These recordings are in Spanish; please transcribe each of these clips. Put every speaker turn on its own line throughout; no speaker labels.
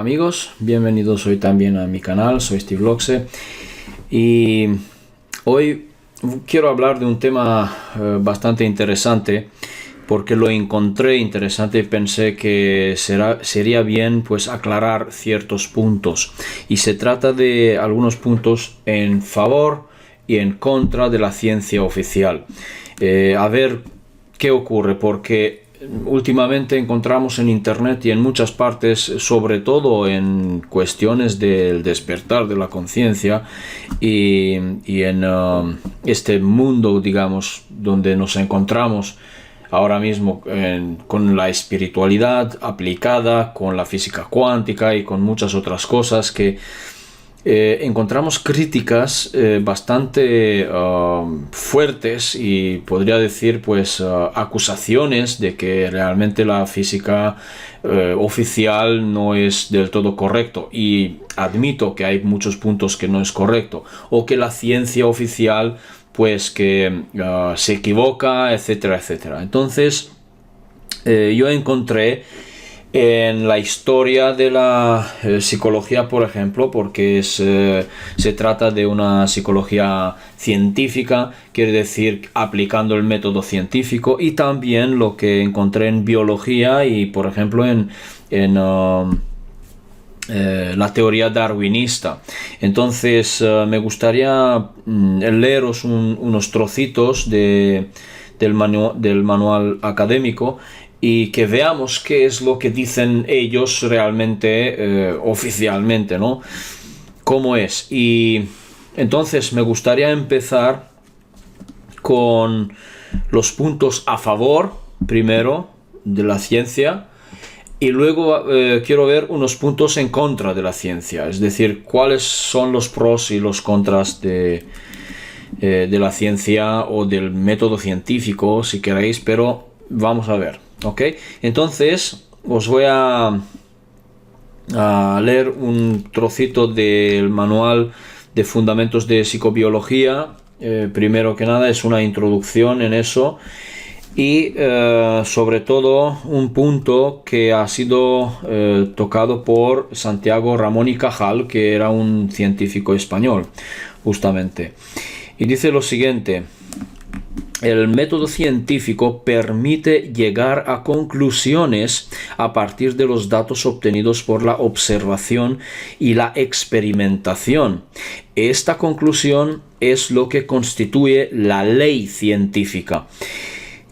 Hola amigos, bienvenidos hoy también a mi canal, soy Steve Loxe y hoy quiero hablar de un tema bastante interesante porque lo encontré interesante y pensé que sería bien pues aclarar ciertos puntos, y se trata de algunos puntos en favor y en contra de la ciencia oficial. A ver qué ocurre, porque últimamente encontramos en internet y en muchas partes, sobre todo en cuestiones del despertar de la conciencia y en este mundo, digamos, donde nos encontramos ahora mismo con la espiritualidad aplicada, con la física cuántica y con muchas otras cosas, que encontramos críticas bastante fuertes y podría decir pues acusaciones de que realmente la física oficial no es del todo correcto, y admito que hay muchos puntos que no es correcto, o que la ciencia oficial pues que se equivoca, etcétera, etcétera. Entonces yo encontré en la historia de la psicología, por ejemplo, porque se trata de una psicología científica, quiere decir aplicando el método científico, y también lo que encontré en biología y, por ejemplo, en la teoría darwinista. Entonces me gustaría leeros unos trocitos del manual académico, y que veamos qué es lo que dicen ellos realmente, oficialmente, ¿no? Cómo es. Y entonces me gustaría empezar con los puntos a favor, primero, de la ciencia, y luego quiero ver unos puntos en contra de la ciencia, es decir, cuáles son los pros y los contras de la ciencia o del método científico, si queréis, pero vamos a ver. ¿Ok? Entonces os voy a leer un trocito del manual de fundamentos de psicobiología. Primero que nada es una introducción en eso, y sobre todo un punto que ha sido tocado por Santiago Ramón y Cajal, que era un científico español justamente, y dice lo siguiente: el método científico permite llegar a conclusiones a partir de los datos obtenidos por la observación y la experimentación. Esta conclusión es lo que constituye la ley científica,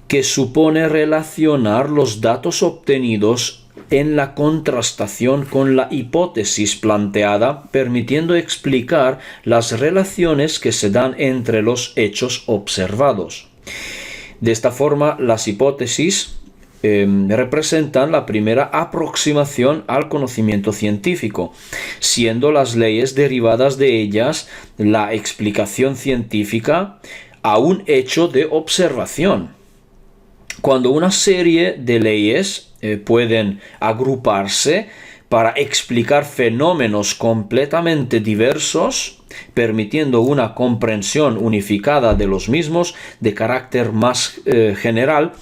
que supone relacionar los datos obtenidos en la contrastación con la hipótesis planteada, permitiendo explicar las relaciones que se dan entre los hechos observados. De esta forma, las hipótesis representan la primera aproximación al conocimiento científico, siendo las leyes derivadas de ellas la explicación científica a un hecho de observación. Cuando una serie de leyes pueden agruparse para explicar fenómenos completamente diversos, permitiendo una comprensión unificada de los mismos de carácter más general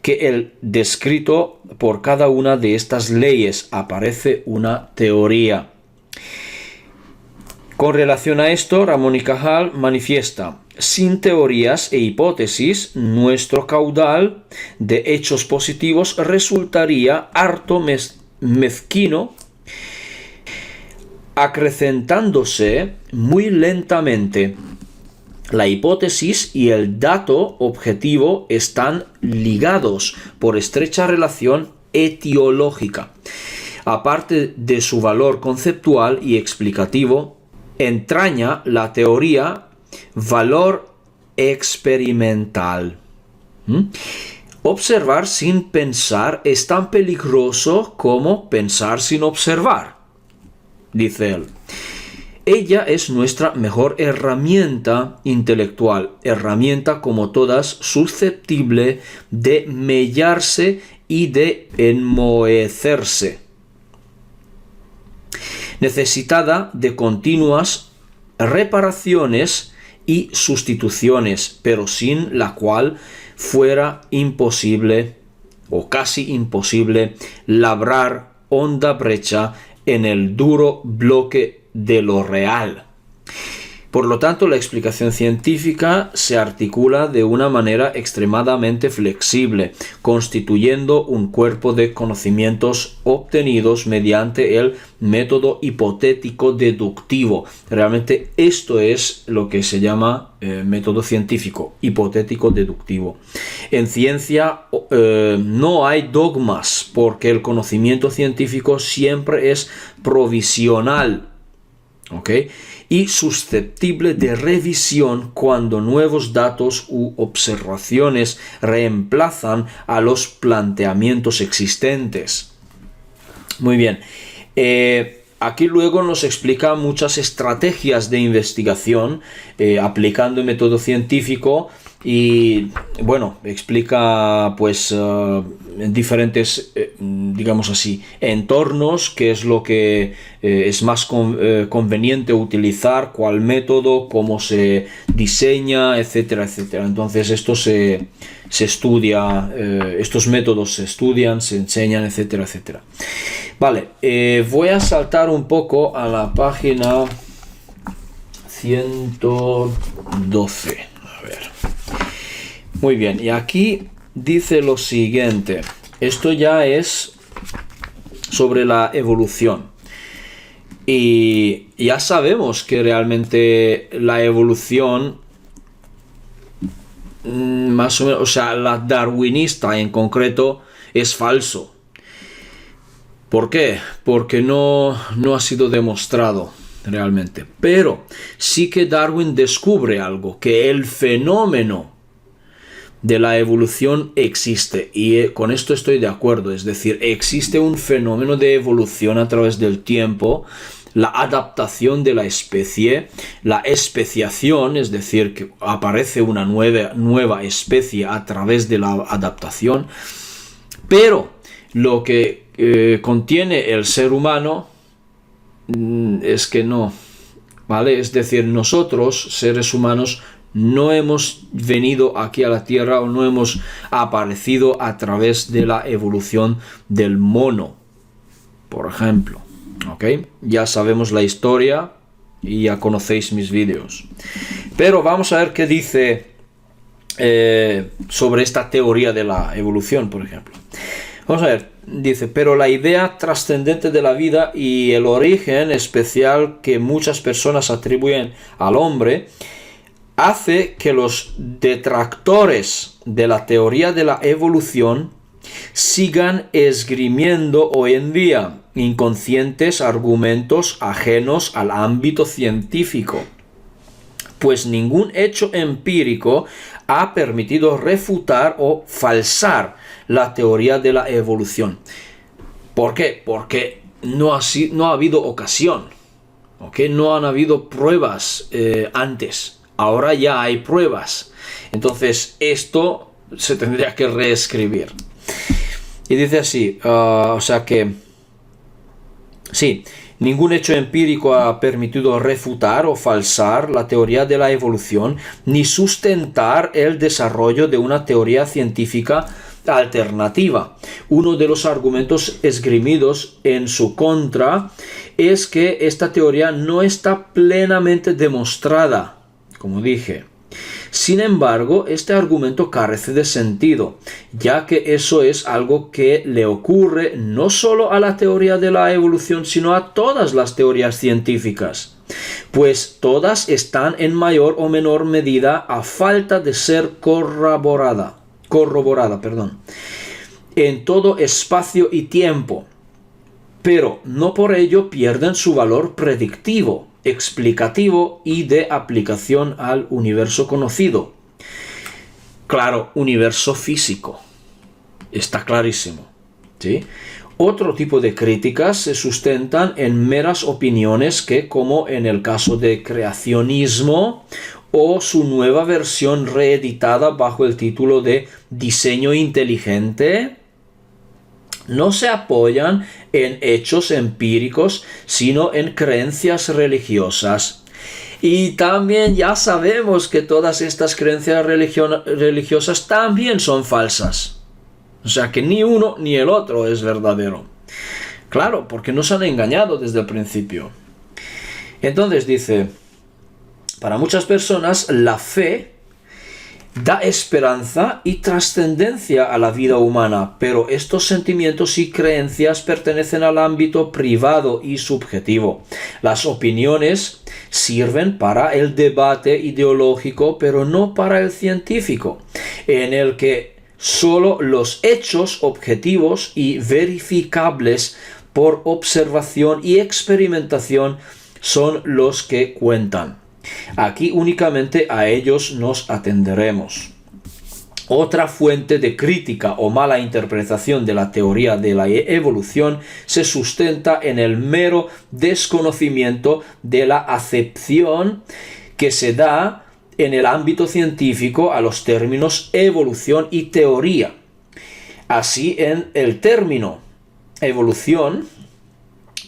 que el descrito por cada una de estas leyes, aparece una teoría. Con relación a esto, Ramón y Cajal manifiesta: sin teorías e hipótesis, nuestro caudal de hechos positivos resultaría harto mezquino, acrecentándose muy lentamente. La hipótesis y el dato objetivo están ligados por estrecha relación etiológica. Aparte de su valor conceptual y explicativo, entraña la teoría valor experimental. Observar sin pensar es tan peligroso como pensar sin observar, dice él. Ella es nuestra mejor herramienta intelectual, herramienta como todas susceptible de mellarse y de enmohecerse, necesitada de continuas reparaciones y sustituciones, pero sin la cual fuera imposible o casi imposible labrar honda brecha en el duro bloque de lo real. Por lo tanto, la explicación científica se articula de una manera extremadamente flexible, constituyendo un cuerpo de conocimientos obtenidos mediante el método hipotético deductivo. Realmente esto es lo que se llama método científico, hipotético deductivo. En ciencia no hay dogmas, porque el conocimiento científico siempre es provisional, ¿ok? Y susceptible de revisión cuando nuevos datos u observaciones reemplazan a los planteamientos existentes. Muy bien. Aquí luego nos explica muchas estrategias de investigación aplicando el método científico y bueno, explica pues en diferentes, digamos así, entornos, qué es lo que es más conveniente utilizar, cuál método, cómo se diseña, etcétera, etcétera. Entonces esto se estudia, estos métodos se estudian, se enseñan, etcétera, etcétera. Vale, voy a saltar un poco a la página 112. A ver. Muy bien, y aquí dice lo siguiente. Esto ya es sobre la evolución. Y ya sabemos que realmente la evolución, más o menos, o sea, la darwinista en concreto, es falso. ¿Por qué? Porque no ha sido demostrado realmente. Pero sí que Darwin descubre algo, que el fenómeno de la evolución existe, y con esto estoy de acuerdo, es decir, existe un fenómeno de evolución a través del tiempo, la adaptación de la especie, la especiación, es decir, que aparece una nueva especie a través de la adaptación, pero lo que contiene el ser humano es que no, ¿vale? Es decir, nosotros, seres humanos, no hemos venido aquí a la Tierra o no hemos aparecido a través de la evolución del mono, por ejemplo. ¿Ok? Ya sabemos la historia y ya conocéis mis vídeos. Pero vamos a ver qué dice sobre esta teoría de la evolución, por ejemplo. Vamos a ver, dice, pero la idea trascendente de la vida y el origen especial que muchas personas atribuyen al hombre hace que los detractores de la teoría de la evolución sigan esgrimiendo hoy en día inconscientes argumentos ajenos al ámbito científico, pues ningún hecho empírico ha permitido refutar o falsar la teoría de la evolución. ¿Por qué? Porque no ha habido ocasión, ¿okay? No han habido pruebas antes. Ahora ya hay pruebas. Entonces esto se tendría que reescribir. Y dice así, o sea que sí, ningún hecho empírico ha permitido refutar o falsar la teoría de la evolución, ni sustentar el desarrollo de una teoría científica alternativa. Uno de los argumentos esgrimidos en su contra es que esta teoría no está plenamente demostrada, como dije. Sin embargo, este argumento carece de sentido, ya que eso es algo que le ocurre no solo a la teoría de la evolución, sino a todas las teorías científicas, pues todas están en mayor o menor medida a falta de ser corroborada, en todo espacio y tiempo, pero no por ello pierden su valor predictivo, explicativo y de aplicación al universo conocido. Claro, universo físico. Está clarísimo, ¿sí? Otro tipo de críticas se sustentan en meras opiniones que, como en el caso de creacionismo o su nueva versión reeditada bajo el título de diseño inteligente, no se apoyan en hechos empíricos, sino en creencias religiosas. Y también ya sabemos que todas estas creencias religiosas también son falsas. O sea que ni uno ni el otro es verdadero. Claro, porque nos han engañado desde el principio. Entonces dice, para muchas personas la fe da esperanza y trascendencia a la vida humana, pero estos sentimientos y creencias pertenecen al ámbito privado y subjetivo. Las opiniones sirven para el debate ideológico, pero no para el científico, en el que solo los hechos objetivos y verificables por observación y experimentación son los que cuentan. Aquí únicamente a ellos nos atenderemos. Otra fuente de crítica o mala interpretación de la teoría de la evolución se sustenta en el mero desconocimiento de la acepción que se da en el ámbito científico a los términos evolución y teoría. Así, en el término evolución,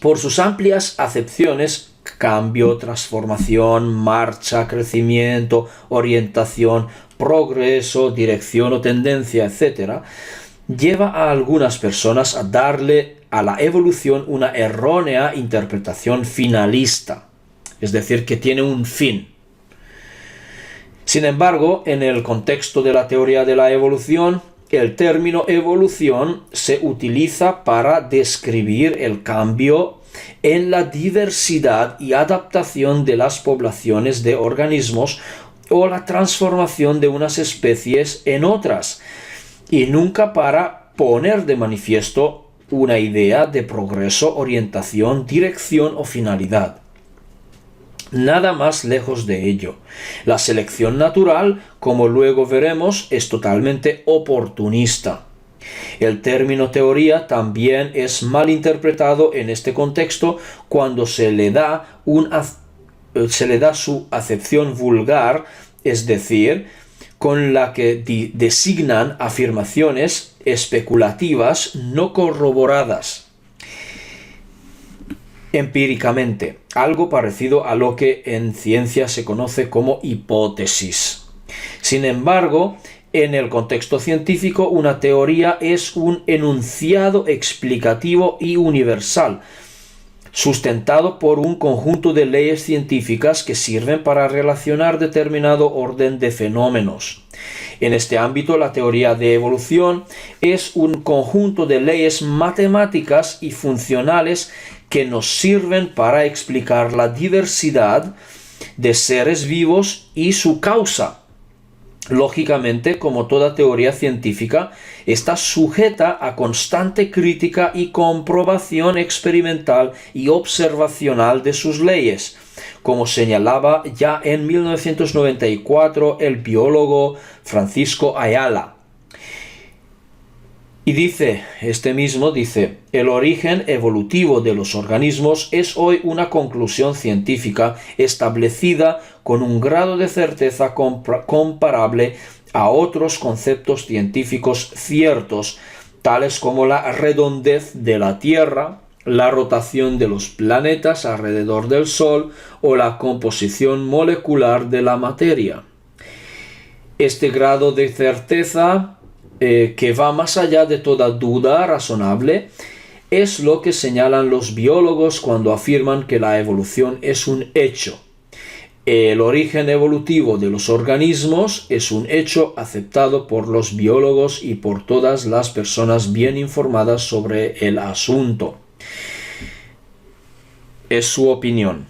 por sus amplias acepciones, cambio, transformación, marcha, crecimiento, orientación, progreso, dirección o tendencia, etc., lleva a algunas personas a darle a la evolución una errónea interpretación finalista, es decir, que tiene un fin. Sin embargo, en el contexto de la teoría de la evolución, el término evolución se utiliza para describir el cambio en la diversidad y adaptación de las poblaciones de organismos o la transformación de unas especies en otras, y nunca para poner de manifiesto una idea de progreso, orientación, dirección o finalidad. Nada más lejos de ello. La selección natural, como luego veremos, es totalmente oportunista. El término teoría también es mal interpretado en este contexto cuando se le da su acepción vulgar, es decir, con la que designan afirmaciones especulativas no corroboradas empíricamente, algo parecido a lo que en ciencia se conoce como hipótesis. Sin embargo, en el contexto científico, una teoría es un enunciado explicativo y universal, sustentado por un conjunto de leyes científicas que sirven para relacionar determinado orden de fenómenos. En este ámbito, la teoría de evolución es un conjunto de leyes matemáticas y funcionales que nos sirven para explicar la diversidad de seres vivos y su causa. Lógicamente, como toda teoría científica, está sujeta a constante crítica y comprobación experimental y observacional de sus leyes, como señalaba ya en 1994 el biólogo Francisco Ayala. Y dice, el origen evolutivo de los organismos es hoy una conclusión científica establecida con un grado de certeza comparable a otros conceptos científicos ciertos, tales como la redondez de la Tierra, la rotación de los planetas alrededor del Sol o la composición molecular de la materia. Este grado de certeza que va más allá de toda duda razonable, es lo que señalan los biólogos cuando afirman que la evolución es un hecho. El origen evolutivo de los organismos es un hecho aceptado por los biólogos y por todas las personas bien informadas sobre el asunto. Es su opinión.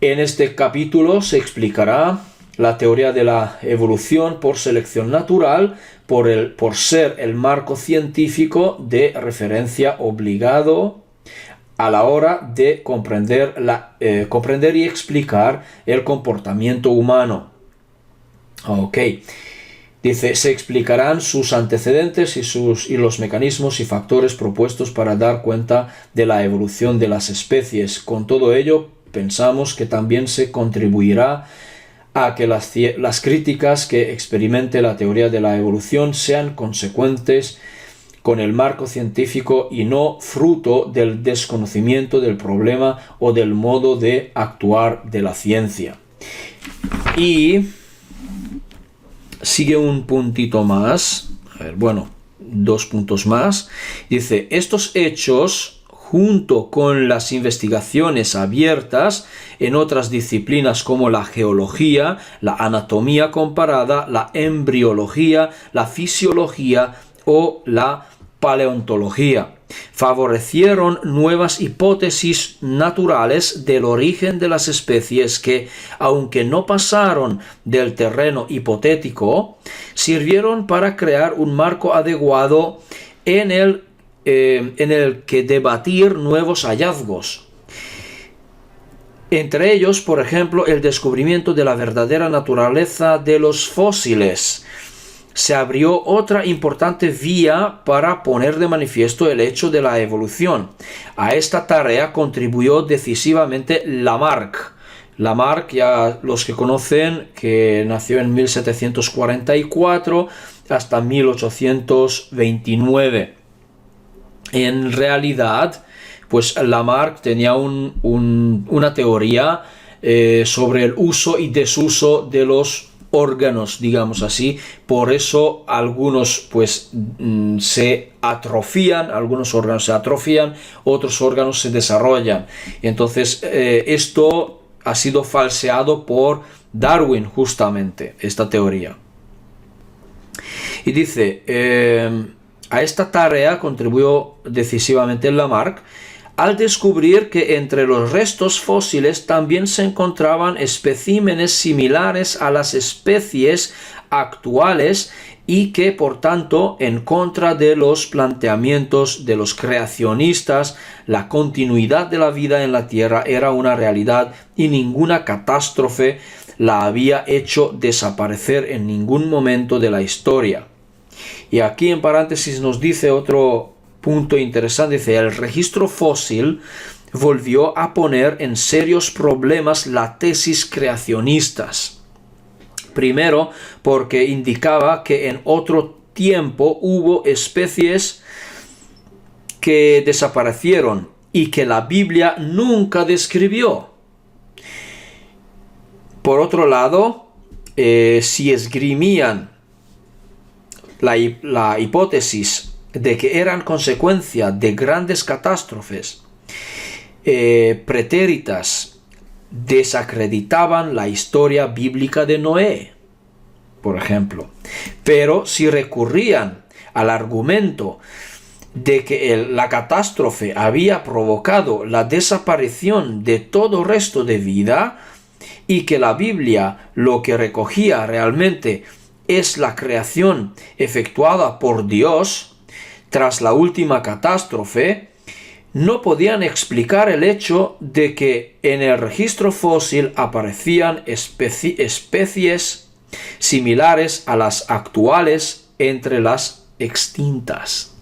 En este capítulo se explicará la teoría de la evolución por selección natural, por ser el marco científico de referencia obligado a la hora de comprender y explicar el comportamiento humano. Dice, se explicarán sus antecedentes y los mecanismos y factores propuestos para dar cuenta de la evolución de las especies. Con todo ello, pensamos que también se contribuirá a que las críticas que experimente la teoría de la evolución sean consecuentes con el marco científico y no fruto del desconocimiento del problema o del modo de actuar de la ciencia. Y sigue un puntito más, 2 puntos más. Dice, estos hechos junto con las investigaciones abiertas en otras disciplinas como la geología, la anatomía comparada, la embriología, la fisiología o la paleontología. Favorecieron nuevas hipótesis naturales del origen de las especies que, aunque no pasaron del terreno hipotético, sirvieron para crear un marco adecuado en el que debatir nuevos hallazgos. Entre ellos, por ejemplo, el descubrimiento de la verdadera naturaleza de los fósiles. Se abrió otra importante vía para poner de manifiesto el hecho de la evolución. A esta tarea contribuyó decisivamente Lamarck. Lamarck, ya los que conocen, que nació en 1744 hasta 1829. En realidad, pues Lamarck tenía una teoría sobre el uso y desuso de los órganos, digamos así. Por eso algunos pues se atrofían, algunos órganos se atrofian, otros órganos se desarrollan. Entonces esto ha sido falseado por Darwin, justamente, esta teoría. Y dice, a esta tarea contribuyó decisivamente Lamarck al descubrir que entre los restos fósiles también se encontraban especímenes similares a las especies actuales y que, por tanto, en contra de los planteamientos de los creacionistas, la continuidad de la vida en la Tierra era una realidad y ninguna catástrofe la había hecho desaparecer en ningún momento de la historia. Y aquí en paréntesis nos dice otro punto interesante, dice, el registro fósil volvió a poner en serios problemas la tesis creacionistas. Primero, porque indicaba que en otro tiempo hubo especies que desaparecieron y que la Biblia nunca describió. Por otro lado, si esgrimían la hipótesis de que eran consecuencia de grandes catástrofes pretéritas, desacreditaban la historia bíblica de Noé, por ejemplo. Pero si recurrían al argumento de que la catástrofe había provocado la desaparición de todo resto de vida y que la Biblia lo que recogía realmente es la creación efectuada por Dios tras la última catástrofe, no podían explicar el hecho de que en el registro fósil aparecían especies similares a las actuales entre las extintas.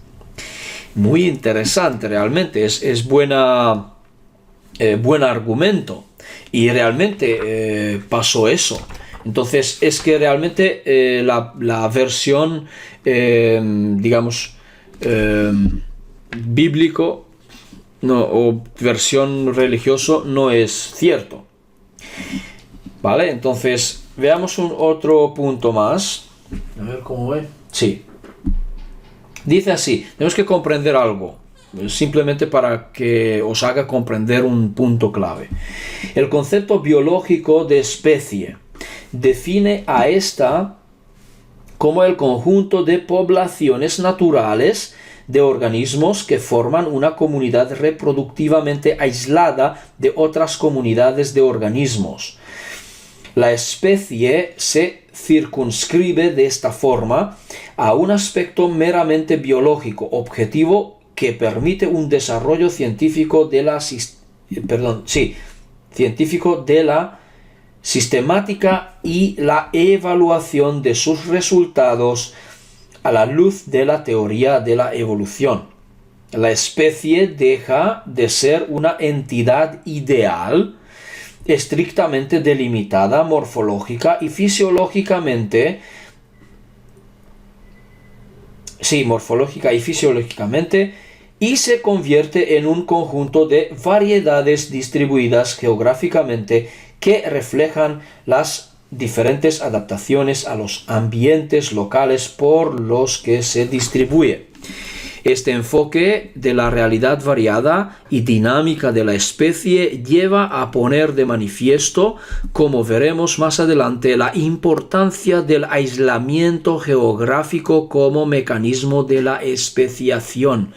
Muy interesante, realmente, es buen argumento, y realmente pasó eso. Entonces es que realmente la versión, digamos, bíblico o versión religioso no es cierto. Vale, entonces veamos otro punto más. A ver cómo ve. Sí. Dice así, tenemos que comprender algo, simplemente para que os haga comprender un punto clave. El concepto biológico de especie define a esta como el conjunto de poblaciones naturales de organismos que forman una comunidad reproductivamente aislada de otras comunidades de organismos. La especie se circunscribe de esta forma a un aspecto meramente biológico, objetivo que permite un desarrollo científico de la sistemática y la evaluación de sus resultados a la luz de la teoría de la evolución. La especie deja de ser una entidad ideal, estrictamente delimitada morfológica y fisiológicamente, y se convierte en un conjunto de variedades distribuidas geográficamente que reflejan las diferentes adaptaciones a los ambientes locales por los que se distribuye. Este enfoque de la realidad variada y dinámica de la especie lleva a poner de manifiesto, como veremos más adelante, la importancia del aislamiento geográfico como mecanismo de la especiación.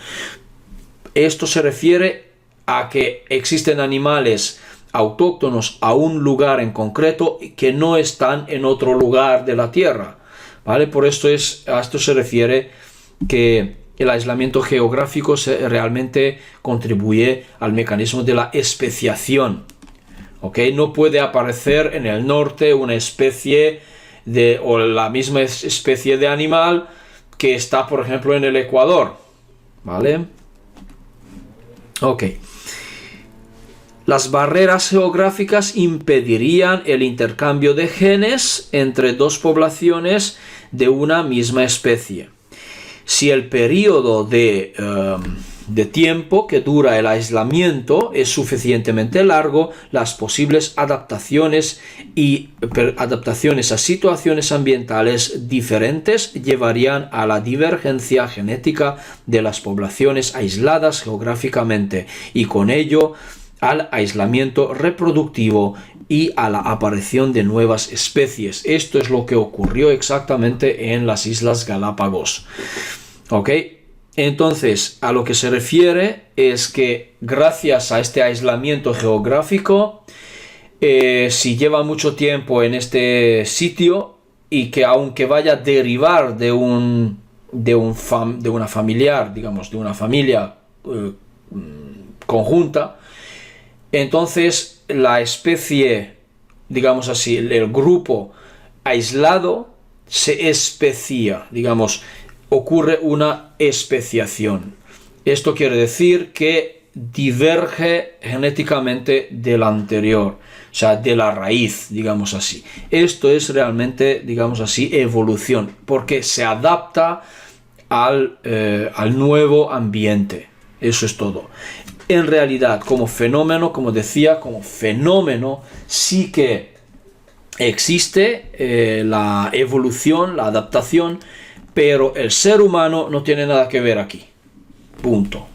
Esto se refiere a que existen animales autóctonos a un lugar en concreto que no están en otro lugar de la Tierra, ¿vale? Por esto a esto se refiere que el aislamiento geográfico realmente contribuye al mecanismo de la especiación. ¿Ok? No puede aparecer en el norte una especie o la misma especie de animal que está, por ejemplo, en el Ecuador, ¿vale? Ok. Las barreras geográficas impedirían el intercambio de genes entre dos poblaciones de una misma especie. Si el periodo de tiempo que dura el aislamiento es suficientemente largo, las posibles adaptaciones a situaciones ambientales diferentes llevarían a la divergencia genética de las poblaciones aisladas geográficamente y con ello al aislamiento reproductivo y a la aparición de nuevas especies. Esto es lo que ocurrió exactamente en las Islas Galápagos. ¿Ok? Entonces, a lo que se refiere es que gracias a este aislamiento geográfico, si lleva mucho tiempo en este sitio y que aunque vaya a derivar de una familiar, digamos, de una familia conjunta, entonces la especie, digamos así, el grupo aislado se especia, digamos, ocurre una especiación. Esto quiere decir que diverge genéticamente del anterior, o sea, de la raíz, digamos así. Esto es realmente, digamos así, evolución, porque se adapta al nuevo ambiente. Eso es todo. En realidad, como fenómeno, como decía, como fenómeno, sí que existe la evolución, la adaptación, pero el ser humano no tiene nada que ver aquí. Punto.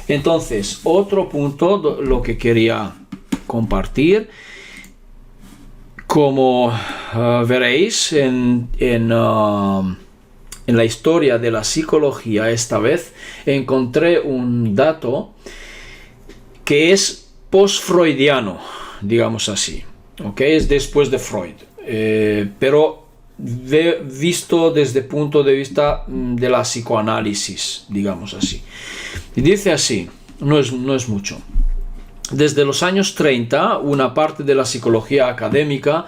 Entonces, otro punto, lo que quería compartir, como veréis en la historia de la psicología esta vez, encontré un dato que es post-freudiano, digamos así. ¿Ok? Es después de Freud. Pero visto desde el punto de vista de la psicoanálisis, digamos así. Y dice así, no es mucho. Desde los años 30, una parte de la psicología académica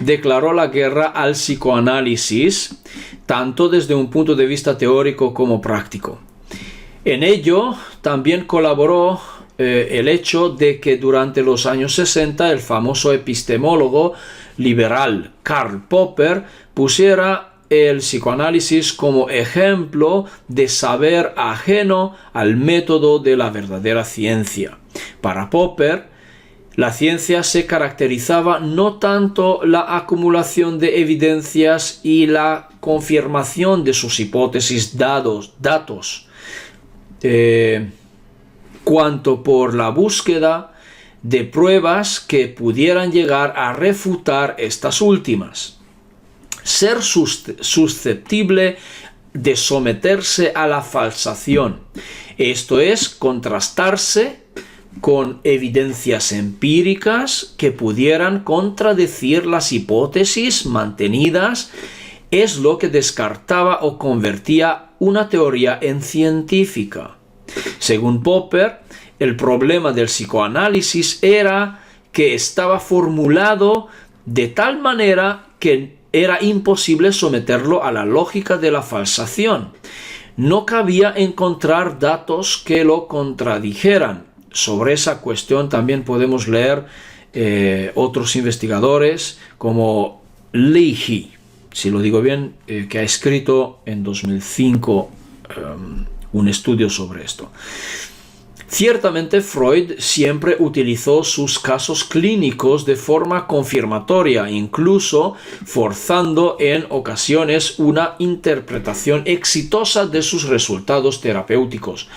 declaró la guerra al psicoanálisis, tanto desde un punto de vista teórico como práctico. En ello también colaboró el hecho de que durante los años 60 el famoso epistemólogo liberal Karl Popper pusiera el psicoanálisis como ejemplo de saber ajeno al método de la verdadera ciencia. Para Popper, la ciencia se caracterizaba no tanto la acumulación de evidencias y la confirmación de sus hipótesis datos, cuanto por la búsqueda de pruebas que pudieran llegar a refutar estas últimas. Ser susceptible de someterse a la falsación, esto es, contrastarse con evidencias empíricas que pudieran contradecir las hipótesis mantenidas, es lo que descartaba o convertía una teoría en científica. Según Popper, el problema del psicoanálisis era que estaba formulado de tal manera que era imposible someterlo a la lógica de la falsación. No cabía encontrar datos que lo contradijeran. Sobre esa cuestión también podemos leer otros investigadores como Leahy, si lo digo bien, que ha escrito en 2005 un estudio sobre esto. Ciertamente Freud siempre utilizó sus casos clínicos de forma confirmatoria, incluso forzando en ocasiones una interpretación exitosa de sus resultados terapéuticos.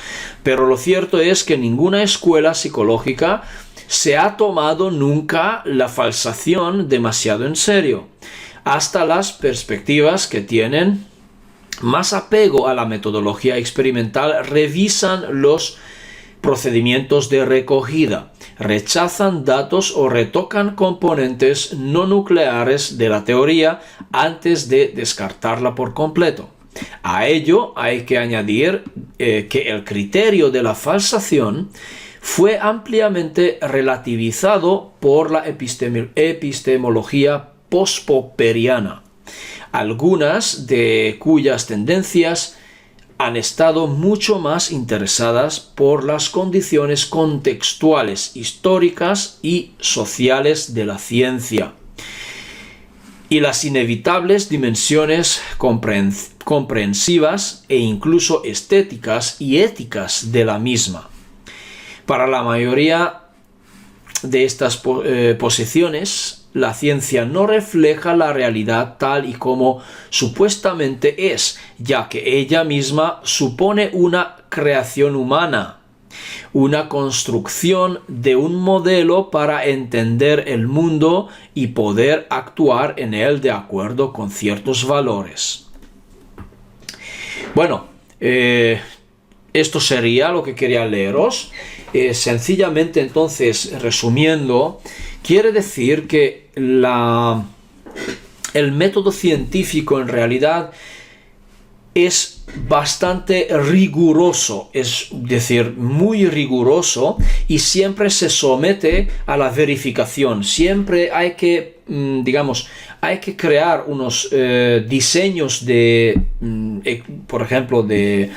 Pero lo cierto es que ninguna escuela psicológica se ha tomado nunca la falsación demasiado en serio. Hasta las perspectivas que tienen más apego a la metodología experimental revisan los procedimientos de recogida, rechazan datos o retocan componentes no nucleares de la teoría antes de descartarla por completo. A ello hay que añadir que el criterio de la falsación fue ampliamente relativizado por la epistemología postpopperiana, algunas de cuyas tendencias han estado mucho más interesadas por las condiciones contextuales, históricas y sociales de la ciencia y las inevitables dimensiones comprensivas e incluso estéticas y éticas de la misma. Para la mayoría de estas posiciones, la ciencia no refleja la realidad tal y como supuestamente es, ya que ella misma supone una creación humana, una construcción de un modelo para entender el mundo y poder actuar en él de acuerdo con ciertos valores. Bueno, esto sería lo que quería leeros. Sencillamente, entonces, resumiendo, quiere decir que el método científico en realidad es bastante riguroso, es decir, muy riguroso, y siempre se somete a la verificación. Siempre hay que, hay que crear unos diseños de, por ejemplo, de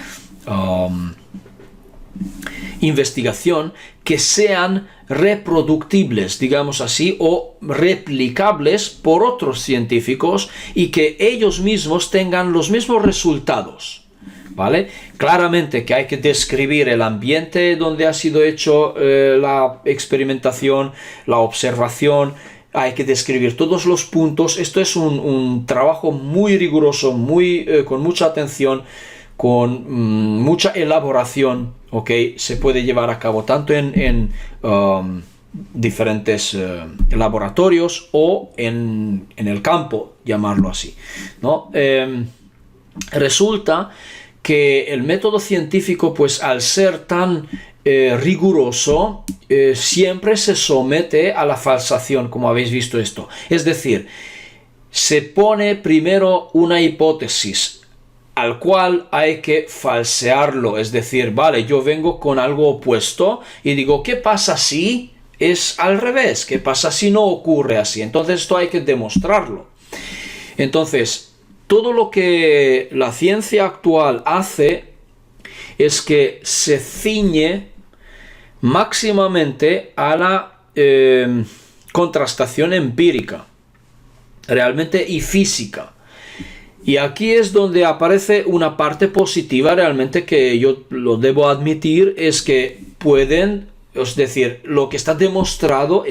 investigación que sean reproductibles, digamos así, o replicables por otros científicos y que ellos mismos tengan los mismos resultados, ¿vale? Claramente que hay que describir el ambiente donde ha sido hecho la experimentación, la observación, hay que describir todos los puntos. Esto es un trabajo muy riguroso, con mucha atención, con mucha elaboración, ¿ok? Se puede llevar a cabo tanto en diferentes laboratorios o en el campo, llamarlo así, ¿no? Resulta que el método científico, pues al ser tan riguroso, siempre se somete a la falsación, como habéis visto esto. Es decir, se pone primero una hipótesis al cual hay que falsearlo, es decir, vale, yo vengo con algo opuesto y digo, ¿qué pasa si es al revés? ¿Qué pasa si no ocurre así? Entonces esto hay que demostrarlo. Entonces, todo lo que la ciencia actual hace es que se ciñe máximamente a la contrastación empírica, realmente, y física. Y aquí es donde aparece una parte positiva realmente que yo lo debo admitir, es que pueden, es decir, lo que está demostrado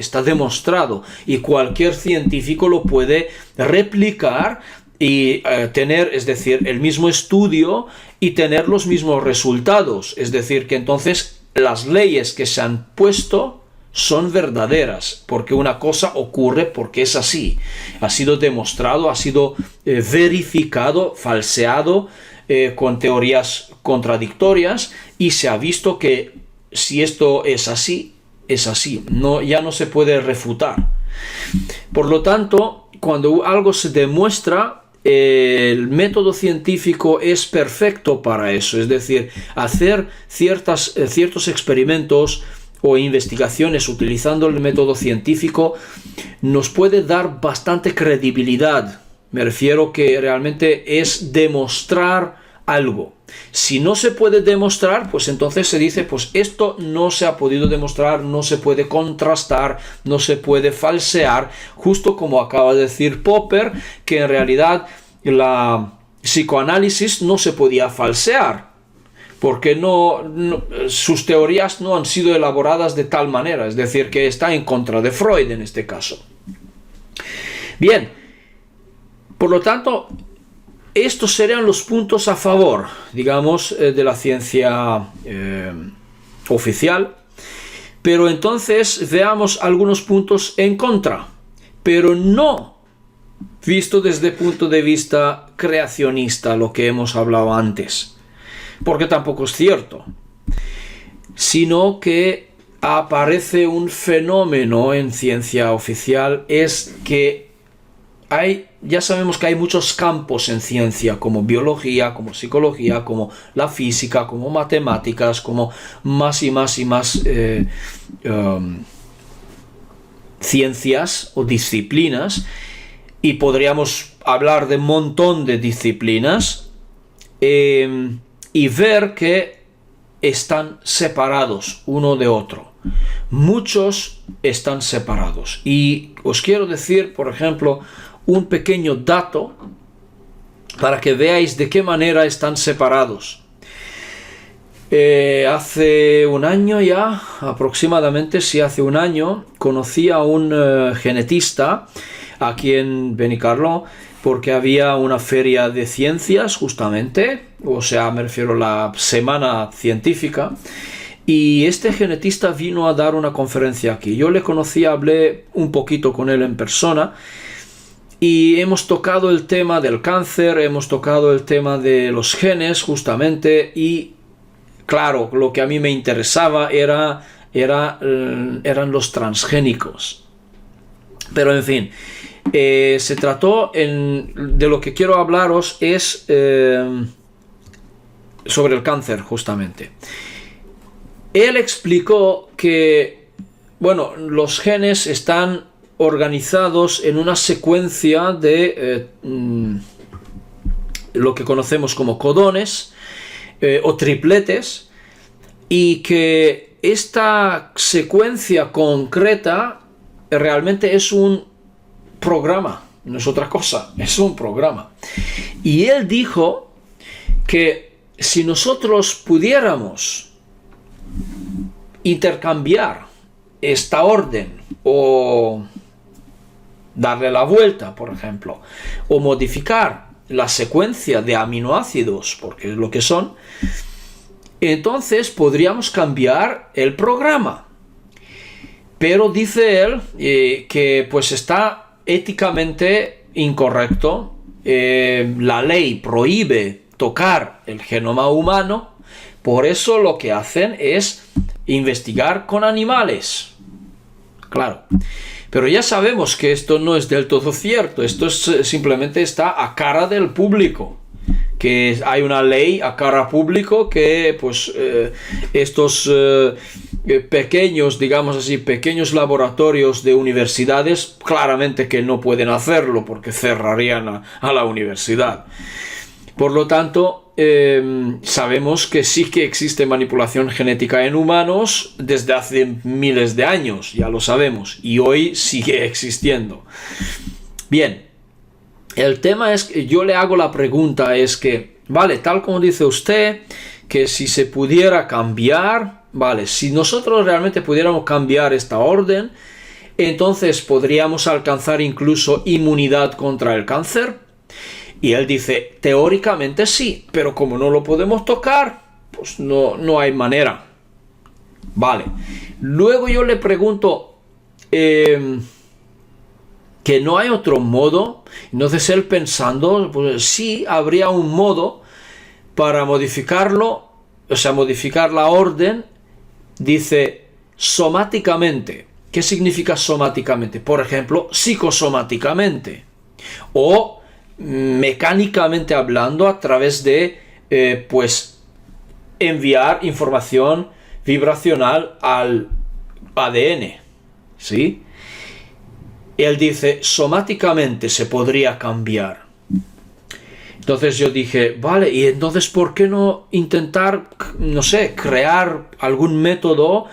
y cualquier científico lo puede replicar y tener, es decir, el mismo estudio y tener los mismos resultados. Es decir, que entonces las leyes que se han puesto son verdaderas, porque una cosa ocurre porque es así. Ha sido demostrado, ha sido verificado, falseado, con teorías contradictorias, y se ha visto que si esto es así, es así. Ya no se puede refutar. Por lo tanto, cuando algo se demuestra, el método científico es perfecto para eso. Es decir, hacer ciertos experimentos o investigaciones utilizando el método científico nos puede dar bastante credibilidad. Me refiero que realmente es demostrar algo. Si no se puede demostrar, pues entonces se dice, pues esto no se ha podido demostrar, no se puede contrastar, no se puede falsear, justo como acaba de decir Popper, que en realidad la psicoanálisis no se podía falsear, porque sus teorías no han sido elaboradas de tal manera, es decir, que está en contra de Freud en este caso. Bien, por lo tanto, estos serían los puntos a favor, digamos, de la ciencia oficial, pero entonces veamos algunos puntos en contra, pero no visto desde el punto de vista creacionista, lo que hemos hablado antes, porque tampoco es cierto, sino que aparece un fenómeno en ciencia oficial, es que ya sabemos que hay muchos campos en ciencia, como biología, como psicología, como la física, como matemáticas, como más y más y más ciencias o disciplinas, y podríamos hablar de un montón de disciplinas y ver que están separados uno de otro. Muchos están separados. Y os quiero decir, por ejemplo, un pequeño dato para que veáis de qué manera están separados. Hace un año ya, aproximadamente, sí, hace un año, conocí a un genetista aquí en Benicarló, porque había una feria de ciencias justamente, o sea, me refiero a la semana científica, y este genetista vino a dar una conferencia aquí. Yo le conocí, hablé un poquito con él en persona, y hemos tocado el tema del cáncer, hemos tocado el tema de los genes justamente, y claro, lo que a mí me interesaba eran los transgénicos. Pero en fin, se trató de lo que quiero hablaros es sobre el cáncer justamente. Él explicó que, bueno, los genes están organizados en una secuencia de lo que conocemos como codones o tripletes, y que esta secuencia concreta realmente es un programa, no es otra cosa, es un programa. Y él dijo que si nosotros pudiéramos intercambiar esta orden o darle la vuelta, por ejemplo, o modificar la secuencia de aminoácidos, porque es lo que son, entonces podríamos cambiar el programa. Pero dice él que pues está éticamente incorrecto. La ley prohíbe tocar el genoma humano, por eso lo que hacen es investigar con animales. Claro. Pero ya sabemos que esto no es del todo cierto, esto simplemente está a cara del público, que hay una ley a cara público que pues estos pequeños, digamos así, pequeños laboratorios de universidades claramente que no pueden hacerlo porque cerrarían a la universidad. Por lo tanto, sabemos que sí que existe manipulación genética en humanos desde hace miles de años, ya lo sabemos, y hoy sigue existiendo. Bien, el tema es que yo le hago la pregunta, es que, vale, tal como dice usted, que si se pudiera cambiar, vale, si nosotros realmente pudiéramos cambiar esta orden, entonces podríamos alcanzar incluso inmunidad contra el cáncer. Y él dice, teóricamente sí, pero como no lo podemos tocar, pues no hay manera. Vale. Luego yo le pregunto que no hay otro modo. Entonces él pensando, pues sí, habría un modo para modificarlo, o sea, modificar la orden, dice somáticamente. ¿Qué significa somáticamente? Por ejemplo, psicosomáticamente. O mecánicamente hablando, a través de pues enviar información vibracional al ADN, ¿sí? Él dice somáticamente se podría cambiar. Entonces yo dije, vale, y entonces ¿por qué no intentar, no sé, crear algún método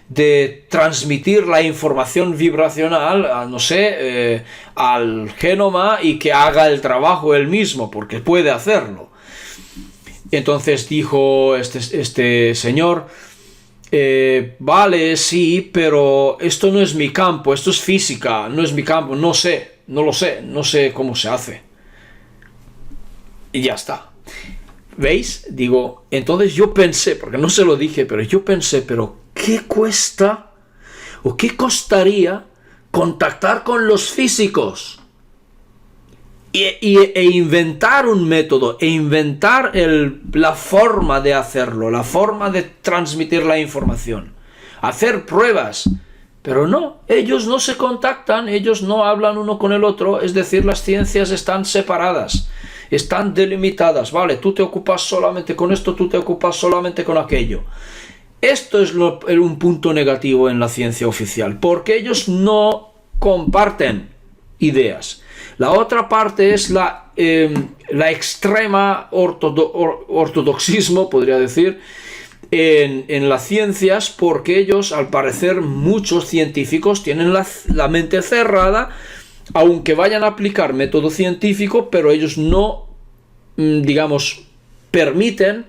de transmitir la información vibracional, no sé, al genoma y que haga el trabajo él mismo, porque puede hacerlo? Entonces dijo este señor, vale, sí, pero esto no es mi campo, esto es física, no es mi campo, no sé, no sé cómo se hace. Y ya está. ¿Veis? Digo, entonces yo pensé, porque no se lo dije, pero yo pensé, pero ¿qué cuesta o qué costaría contactar con los físicos? E inventar un método, e inventar la forma de hacerlo, la forma de transmitir la información, hacer pruebas. Pero no, ellos no se contactan, ellos no hablan uno con el otro, es decir, las ciencias están separadas, están delimitadas, vale, tú te ocupas solamente con esto, tú te ocupas solamente con aquello. Esto es un punto negativo en la ciencia oficial, porque ellos no comparten ideas. La otra parte es la extrema ortodoxismo, podría decir, en las ciencias, porque ellos, al parecer, muchos científicos tienen la mente cerrada, aunque vayan a aplicar método científico, pero ellos no, digamos, permiten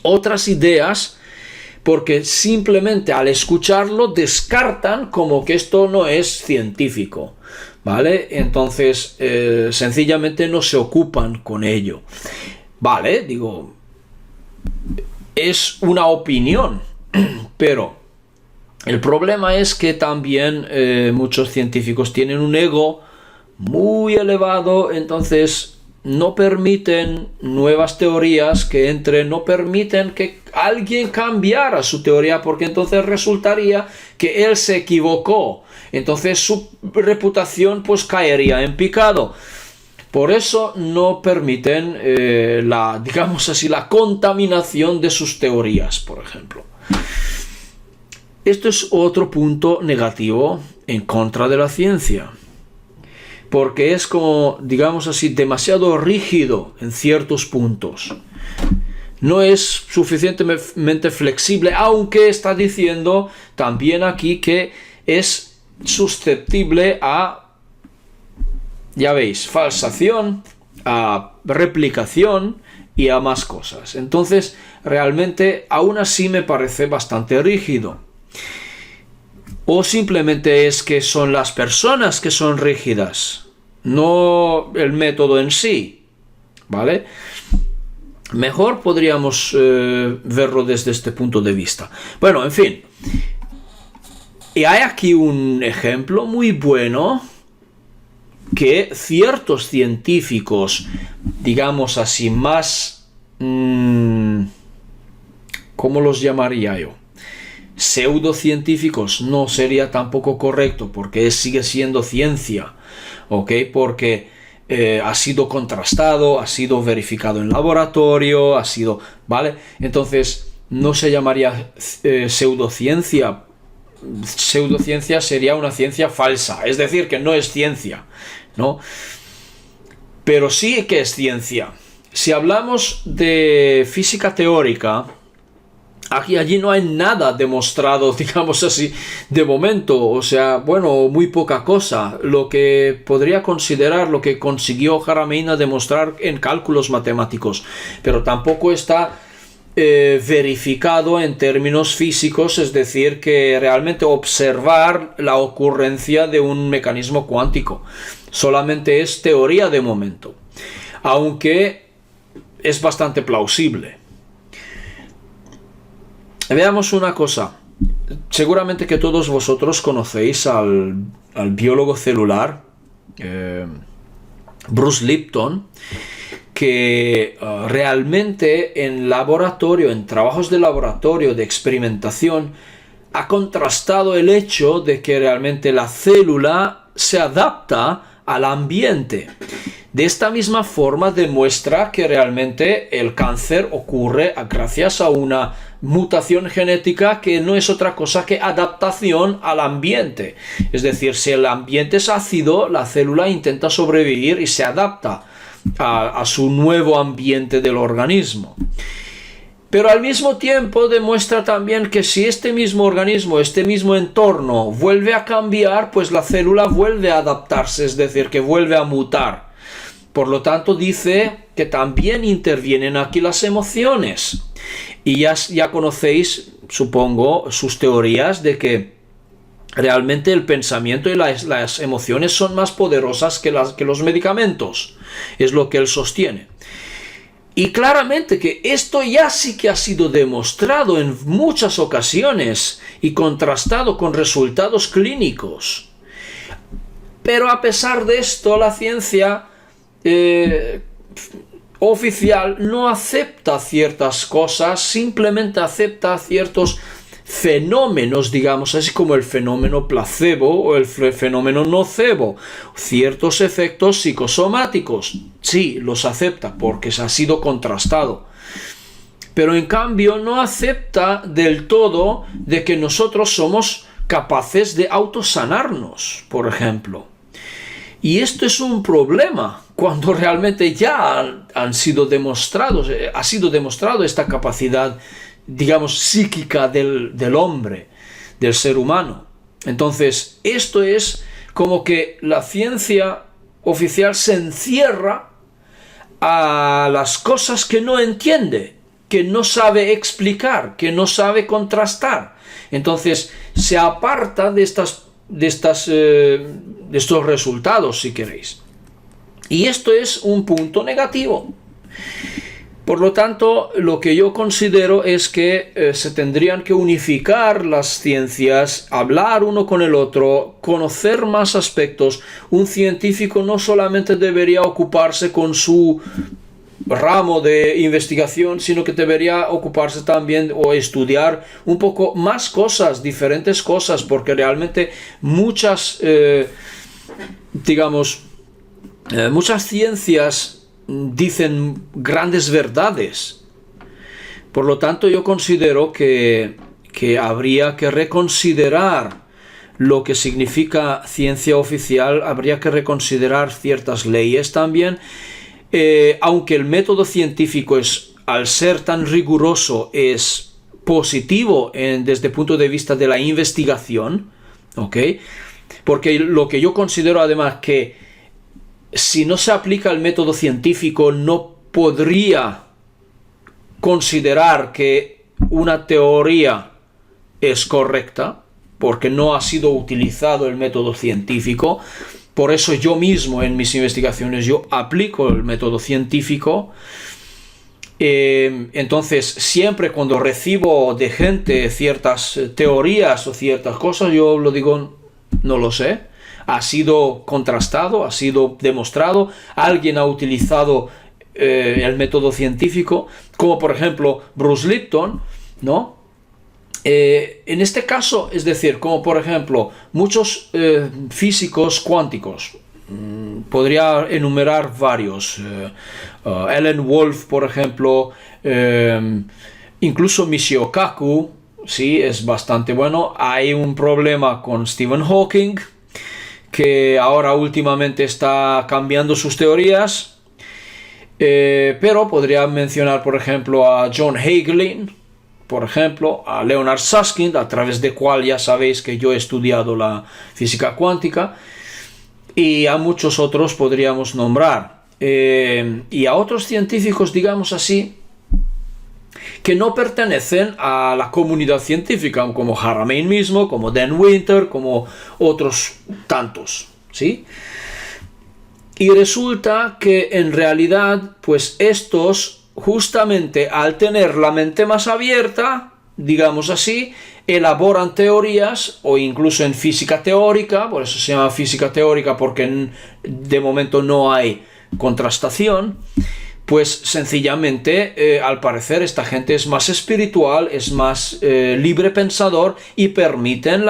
otras ideas, porque simplemente al escucharlo descartan como que esto no es científico. ¿Vale? Entonces, sencillamente no se ocupan con ello. Vale, digo, es una opinión, pero el problema es que también muchos científicos tienen un ego muy elevado, entonces no permiten nuevas teorías que entren, no permiten que alguien cambiara su teoría, porque entonces resultaría que él se equivocó. Entonces su reputación pues caería en picado. Por eso no permiten digamos así, la contaminación de sus teorías, por ejemplo. Esto es otro punto negativo en contra de la ciencia, porque es como, digamos así, demasiado rígido en ciertos puntos. No es suficientemente flexible, aunque está diciendo también aquí que es susceptible a, ya veis, falsación, a replicación y a más cosas. Entonces, realmente, aún así me parece bastante rígido. O simplemente es que son las personas que son rígidas, no el método en sí, ¿vale? Mejor podríamos verlo desde este punto de vista. Bueno, en fin. Y hay aquí un ejemplo muy bueno que ciertos científicos, digamos así, más... ¿cómo los llamaría yo? Pseudocientíficos, no sería tampoco correcto, porque sigue siendo ciencia, ¿ok? Porque ha sido contrastado, ha sido verificado en laboratorio, ha sido... ¿vale? Entonces, no se llamaría pseudociencia. Pseudociencia sería una ciencia falsa, es decir, que no es ciencia, ¿no? Pero sí que es ciencia. Si hablamos de física teórica, allí no hay nada demostrado, digamos así, de momento, o sea, bueno, muy poca cosa. Lo que podría considerar lo que consiguió Jaramein a demostrar en cálculos matemáticos, pero tampoco está verificado en términos físicos, es decir, que realmente observar la ocurrencia de un mecanismo cuántico. Solamente es teoría de momento, aunque es bastante plausible. Veamos una cosa. Seguramente que todos vosotros conocéis al biólogo celular Bruce Lipton, que realmente en laboratorio, en trabajos de laboratorio, de experimentación, ha contrastado el hecho de que realmente la célula se adapta al ambiente. De esta misma forma demuestra que realmente el cáncer ocurre gracias a una mutación genética que no es otra cosa que adaptación al ambiente. Es decir, si el ambiente es ácido, la célula intenta sobrevivir y se adapta a su nuevo ambiente del organismo. Pero al mismo tiempo demuestra también que si este mismo organismo, este mismo entorno vuelve a cambiar, pues la célula vuelve a adaptarse, es decir, que vuelve a mutar. Por lo tanto, dice que también intervienen aquí las emociones. Y ya conocéis, supongo, sus teorías de que realmente el pensamiento y las emociones son más poderosas que los medicamentos. Es lo que él sostiene. Y claramente que esto ya sí que ha sido demostrado en muchas ocasiones y contrastado con resultados clínicos. Pero a pesar de esto, la ciencia oficial no acepta ciertas cosas, simplemente acepta ciertos fenómenos, digamos así, como el fenómeno placebo o el fenómeno nocebo, ciertos efectos psicosomáticos. Sí, los acepta porque ha sido contrastado. Pero en cambio no acepta del todo de que nosotros somos capaces de autosanarnos, por ejemplo. Y esto es un problema cuando realmente ya ha sido demostrado esta capacidad, digamos, psíquica del hombre, del ser humano. Entonces, esto es como que la ciencia oficial se encierra a las cosas que no entiende, que no sabe explicar, que no sabe contrastar. Entonces, se aparta de estos resultados, si queréis. Y esto es un punto negativo. Por lo tanto, lo que yo considero es que se tendrían que unificar las ciencias, hablar uno con el otro, conocer más aspectos. Un científico no solamente debería ocuparse con su ramo de investigación, sino que debería ocuparse también o estudiar un poco más cosas, diferentes cosas, porque realmente muchas ciencias dicen grandes verdades. Por lo tanto, yo considero que habría que reconsiderar lo que significa ciencia oficial, habría que reconsiderar ciertas leyes también, aunque el método científico al ser tan riguroso, es positivo desde el punto de vista de la investigación, ¿ok? Porque lo que yo considero además que si no se aplica el método científico, no podría considerar que una teoría es correcta, porque no ha sido utilizado el método científico. Por eso yo mismo en mis investigaciones yo aplico el método científico. Entonces siempre cuando recibo de gente ciertas teorías o ciertas cosas, yo lo digo, no lo sé. Ha sido contrastado, ha sido demostrado, alguien ha utilizado el método científico, como por ejemplo Bruce Lipton, ¿no? En este caso, es decir, como por ejemplo muchos físicos cuánticos, podría enumerar varios, Alan Wolf, por ejemplo, incluso Michio Kaku, sí, es bastante bueno. Hay un problema con Stephen Hawking, que ahora últimamente está cambiando sus teorías, pero podría mencionar por ejemplo a John Hagelin, por ejemplo a Leonard Susskind, a través de cual ya sabéis que yo he estudiado la física cuántica, y a muchos otros podríamos nombrar, y a otros científicos, digamos así, que no pertenecen a la comunidad científica, como Haramein mismo, como Dan Winter, como otros tantos, ¿sí? Y resulta que en realidad, pues estos, justamente al tener la mente más abierta, digamos así, elaboran teorías, o incluso en física teórica, por eso se llama física teórica, porque de momento no hay contrastación. Pues sencillamente, al parecer, esta gente es más espiritual, es más libre pensador, y permiten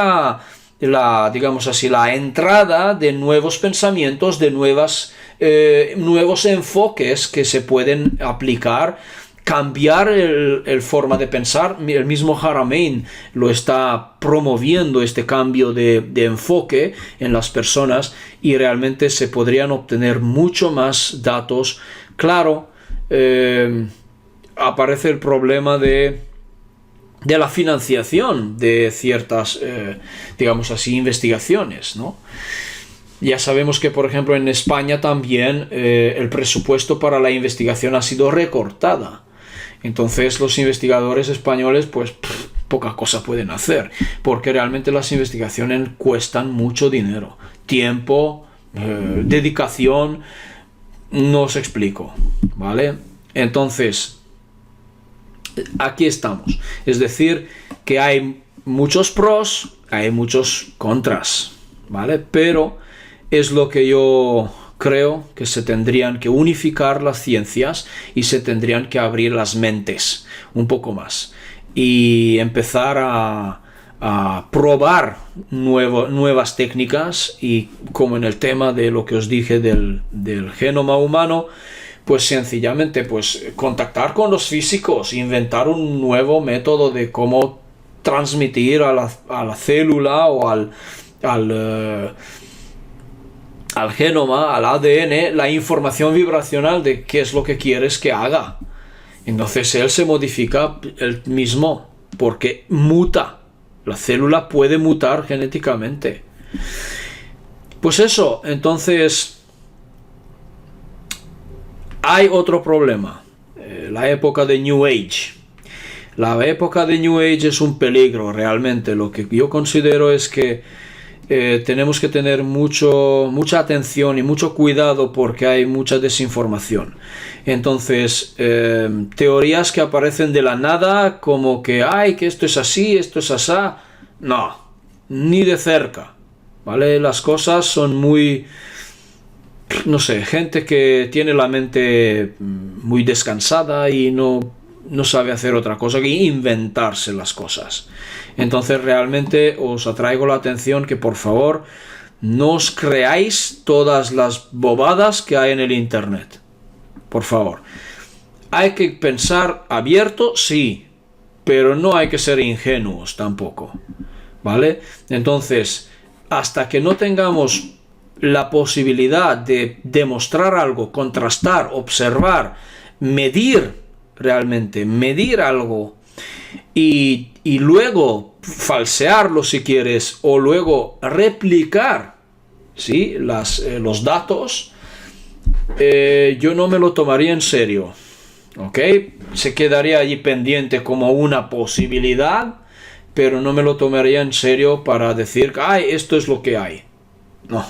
digamos así, la entrada de nuevos pensamientos, de nuevos enfoques que se pueden aplicar, cambiar el forma de pensar. El mismo Haramein lo está promoviendo, este cambio de enfoque en las personas, y realmente se podrían obtener mucho más datos. Claro, aparece el problema de la financiación de ciertas, digamos así, investigaciones, ¿no? Ya sabemos que, por ejemplo, en España también el presupuesto para la investigación ha sido recortada. Entonces los investigadores españoles, pues poca cosa pueden hacer, porque realmente las investigaciones cuestan mucho dinero, tiempo, dedicación, no os explico, ¿vale? Entonces, aquí estamos. Es decir, que hay muchos pros, hay muchos contras, ¿vale? Pero es lo que yo creo que se tendrían que unificar las ciencias y se tendrían que abrir las mentes un poco más y empezar a probar nuevas técnicas, y como en el tema de lo que os dije del genoma humano, pues sencillamente pues contactar con los físicos, inventar un nuevo método de cómo transmitir a la célula o al genoma, al ADN, la información vibracional de qué es lo que quieres que haga. Entonces él se modifica él mismo, porque muta. La célula puede mutar genéticamente. Pues eso, entonces hay otro problema. La época de New Age. La época de New Age es un peligro realmente. Lo que yo considero es que tenemos que tener mucha atención y mucho cuidado, porque hay mucha desinformación. Entonces, teorías que aparecen de la nada, como que que esto es así, esto es asá, no, ni de cerca, ¿vale? Las cosas son muy, no sé, gente que tiene la mente muy descansada y no sabe hacer otra cosa que inventarse las cosas. Entonces realmente os atraigo la atención que por favor no os creáis todas las bobadas que hay en el internet. Por favor. Hay que pensar abierto, sí, pero no hay que ser ingenuos tampoco, ¿vale? Entonces, hasta que no tengamos la posibilidad de demostrar algo, contrastar, observar, medir realmente, medir algo y luego falsearlo si quieres, o luego replicar, ¿sí? Los datos, yo no me lo tomaría en serio, ¿ok? Se quedaría allí pendiente como una posibilidad, pero no me lo tomaría en serio para decir, esto es lo que hay. No,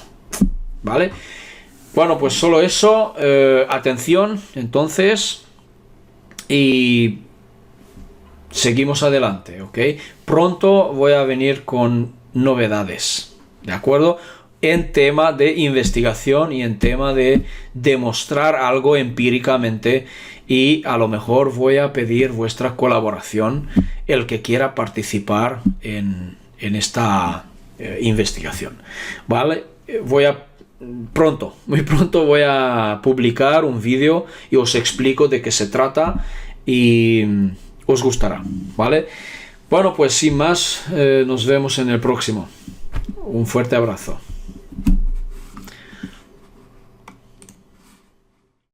¿vale? Bueno, pues solo eso, atención, entonces, y seguimos adelante, ¿ok? Pronto voy a venir con novedades, ¿de acuerdo? En tema de investigación y en tema de demostrar algo empíricamente, y a lo mejor voy a pedir vuestra colaboración, el que quiera participar en esta investigación, ¿vale? Muy pronto voy a publicar un vídeo y os explico de qué se trata y os gustará, ¿vale? Bueno, pues sin más, nos vemos en el próximo. Un fuerte abrazo.